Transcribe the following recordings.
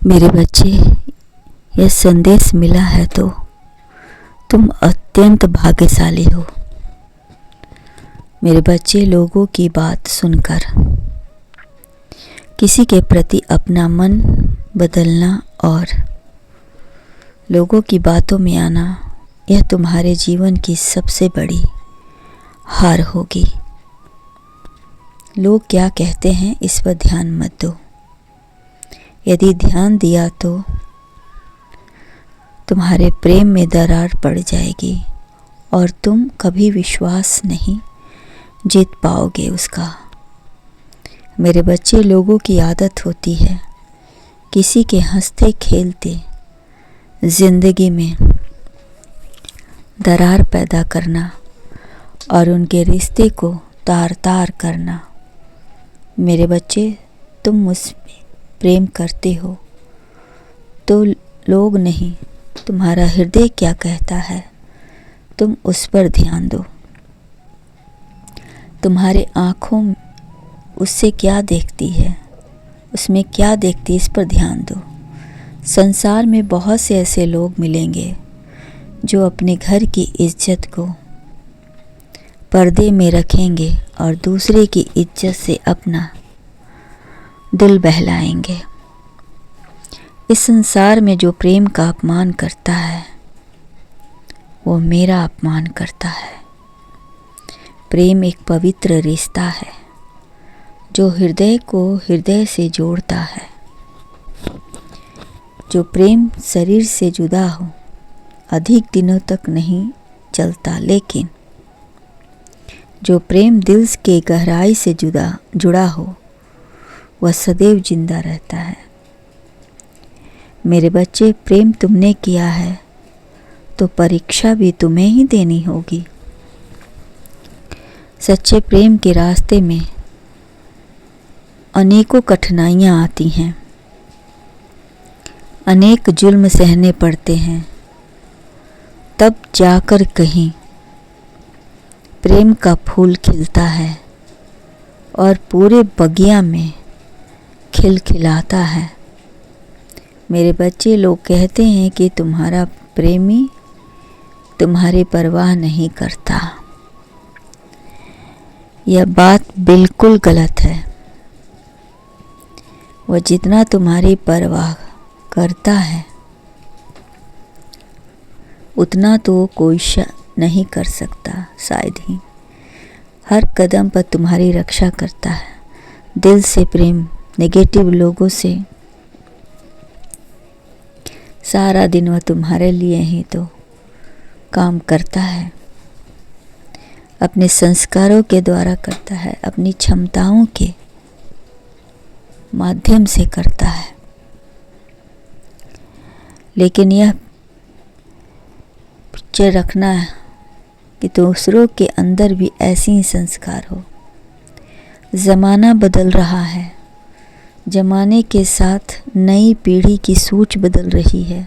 मेरे बच्चे, यह संदेश मिला है तो तुम अत्यंत भाग्यशाली हो। मेरे बच्चे, लोगों की बात सुनकर किसी के प्रति अपना मन बदलना और लोगों की बातों में आना, यह तुम्हारे जीवन की सबसे बड़ी हार होगी। लोग क्या कहते हैं इस पर ध्यान मत दो। यदि ध्यान दिया तो तुम्हारे प्रेम में दरार पड़ जाएगी और तुम कभी विश्वास नहीं जीत पाओगे उसका। मेरे बच्चे, लोगों की आदत होती है किसी के हंसते खेलते जिंदगी में दरार पैदा करना और उनके रिश्ते को तार तार करना। मेरे बच्चे, तुम मुझसे प्रेम करते हो तो लोग नहीं, तुम्हारा हृदय क्या कहता है तुम उस पर ध्यान दो। तुम्हारे आँखों उससे क्या देखती है, उसमें क्या देखती है, इस पर ध्यान दो। संसार में बहुत से ऐसे लोग मिलेंगे जो अपने घर की इज्जत को पर्दे में रखेंगे और दूसरे की इज्जत से अपना दिल बहलाएंगे। इस संसार में जो प्रेम का अपमान करता है वो मेरा अपमान करता है। प्रेम एक पवित्र रिश्ता है जो हृदय को हृदय से जोड़ता है। जो प्रेम शरीर से जुदा हो अधिक दिनों तक नहीं चलता, लेकिन जो प्रेम दिल के गहराई से जुड़ा हो वह सदैव जिंदा रहता है। मेरे बच्चे, प्रेम तुमने किया है तो परीक्षा भी तुम्हें ही देनी होगी। सच्चे प्रेम के रास्ते में अनेकों कठिनाइयाँ आती हैं, अनेक जुल्म सहने पड़ते हैं, तब जाकर कहीं प्रेम का फूल खिलता है और पूरे बगिया में खिलखिलाता है। मेरे बच्चे, लोग कहते हैं कि तुम्हारा प्रेमी तुम्हारी परवाह नहीं करता। यह बात बिल्कुल गलत है। वह जितना तुम्हारी परवाह करता है उतना तो कोई नहीं कर सकता। शायद ही हर कदम पर तुम्हारी रक्षा करता है। दिल से प्रेम नेगेटिव लोगों से सारा दिन वह तुम्हारे लिए ही तो काम करता है। अपने संस्कारों के द्वारा करता है, अपनी क्षमताओं के माध्यम से करता है। लेकिन यह पिक्चर रखना है कि दूसरों के अंदर भी ऐसे ही संस्कार हो। ज़माना बदल रहा है, ज़माने के साथ नई पीढ़ी की सोच बदल रही है।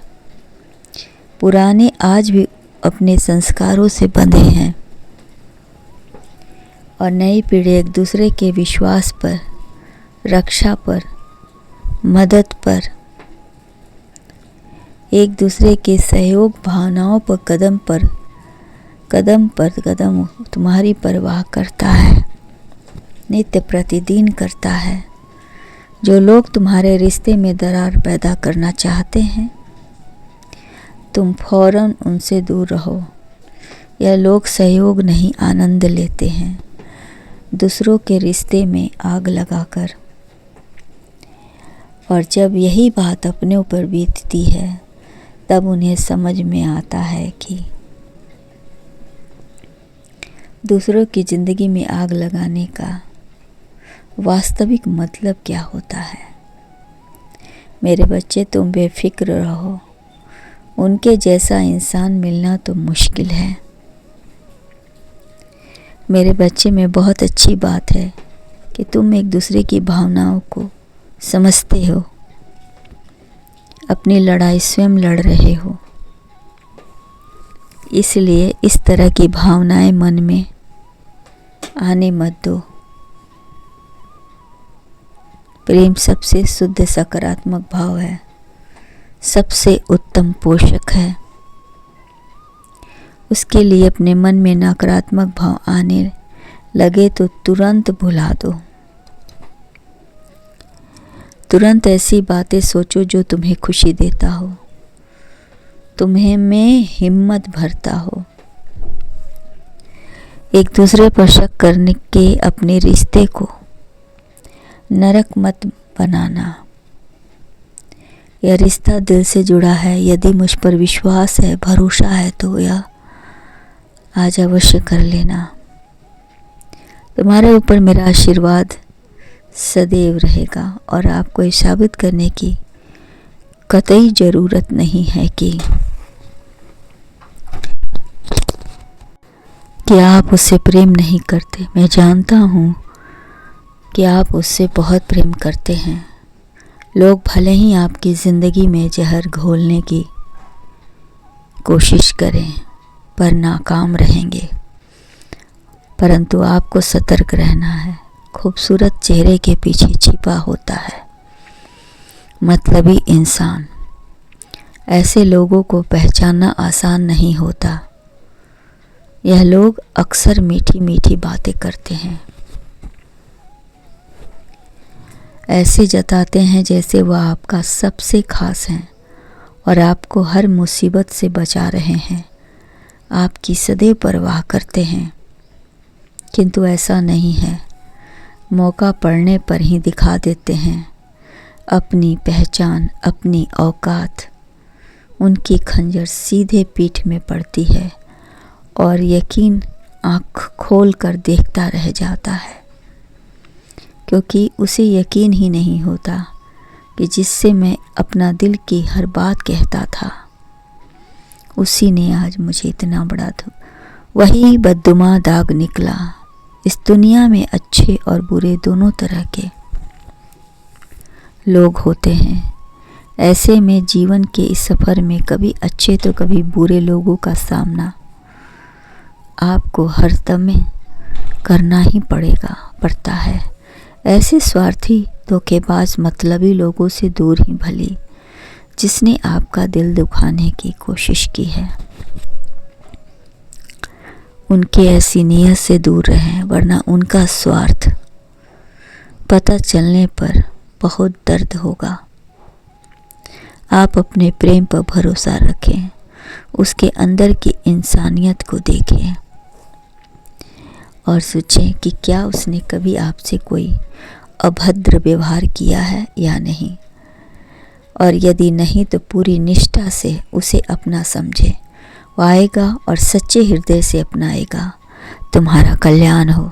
पुराने आज भी अपने संस्कारों से बंधे हैं और नई पीढ़ी एक दूसरे के विश्वास पर, रक्षा पर, मदद पर, एक दूसरे के सहयोग भावनाओं पर कदम तुम्हारी परवाह करता है, नित्य प्रतिदिन करता है। जो लोग तुम्हारे रिश्ते में दरार पैदा करना चाहते हैं, तुम फौरन उनसे दूर रहो। यह लोग सहयोग नहीं, आनंद लेते हैं दूसरों के रिश्ते में आग लगाकर। और जब यही बात अपने ऊपर बीतती है तब उन्हें समझ में आता है कि दूसरों की ज़िंदगी में आग लगाने का वास्तविक मतलब क्या होता है। मेरे बच्चे, तुम बेफिक्र रहो। उनके जैसा इंसान मिलना तो मुश्किल है। मेरे बच्चे, में बहुत अच्छी बात है कि तुम एक दूसरे की भावनाओं को समझते हो, अपनी लड़ाई स्वयं लड़ रहे हो। इसलिए इस तरह की भावनाएं मन में आने मत दो। प्रेम सबसे शुद्ध सकारात्मक भाव है। सबसे उत्तम पोषक है। उसके लिए अपने मन में नकारात्मक भाव आने लगे तो तुरंत भुला दो। तुरंत ऐसी बातें सोचो जो तुम्हें खुशी देता हो, तुम्हें में हिम्मत भरता हो। एक दूसरे पर शक करने के अपने रिश्ते को नरक मत बनाना। यह रिश्ता दिल से जुड़ा है। यदि मुझ पर विश्वास है, भरोसा है तो यह आज अवश्य कर लेना। तुम्हारे ऊपर मेरा आशीर्वाद सदैव रहेगा और आपको ये साबित करने की कतई ज़रूरत नहीं है कि आप उससे प्रेम नहीं करते। मैं जानता हूँ कि आप उससे बहुत प्रेम करते हैं। लोग भले ही आपकी ज़िंदगी में जहर घोलने की कोशिश करें पर नाकाम रहेंगे, परंतु आपको सतर्क रहना है। खूबसूरत चेहरे के पीछे छिपा होता है मतलबी इंसान। ऐसे लोगों को पहचानना आसान नहीं होता। यह लोग अक्सर मीठी मीठी बातें करते हैं, ऐसे जताते हैं जैसे वह आपका सबसे खास हैं और आपको हर मुसीबत से बचा रहे हैं, आपकी सदैव परवाह करते हैं। किंतु ऐसा नहीं है। मौका पड़ने पर ही दिखा देते हैं अपनी पहचान, अपनी औकात। उनकी खंजर सीधे पीठ में पड़ती है और यकीन आँख खोल कर देखता रह जाता है, क्योंकि उसे यकीन ही नहीं होता कि जिससे मैं अपना दिल की हर बात कहता था, उसी ने आज मुझे इतना बड़ा वही बददुमा दाग निकला। इस दुनिया में अच्छे और बुरे दोनों तरह के लोग होते हैं। ऐसे में जीवन के इस सफ़र में कभी अच्छे तो कभी बुरे लोगों का सामना आपको हर समय करना ही पड़ता है। ऐसे स्वार्थी, धोखेबाज, मतलबी लोगों से दूर ही भली जिसने आपका दिल दुखाने की कोशिश की है। उनकी ऐसी नीयत से दूर रहें, वरना उनका स्वार्थ पता चलने पर बहुत दर्द होगा। आप अपने प्रेम पर भरोसा रखें, उसके अंदर की इंसानियत को देखें और सोचें कि क्या उसने कभी आपसे कोई अभद्र व्यवहार किया है या नहीं, और यदि नहीं तो पूरी निष्ठा से उसे अपना समझे। वो आएगा और सच्चे हृदय से अपनाएगा। तुम्हारा कल्याण हो।